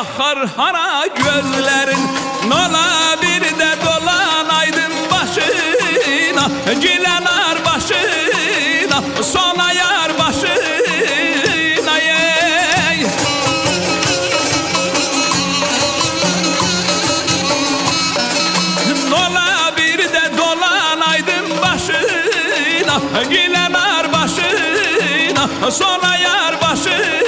bakar hara gözlerin. Nola bir de dolanaydın başına, Gilenar başına, sona yar başına ey. Nola bir de dolanaydın başına, Gilenar başına, sona yar başına.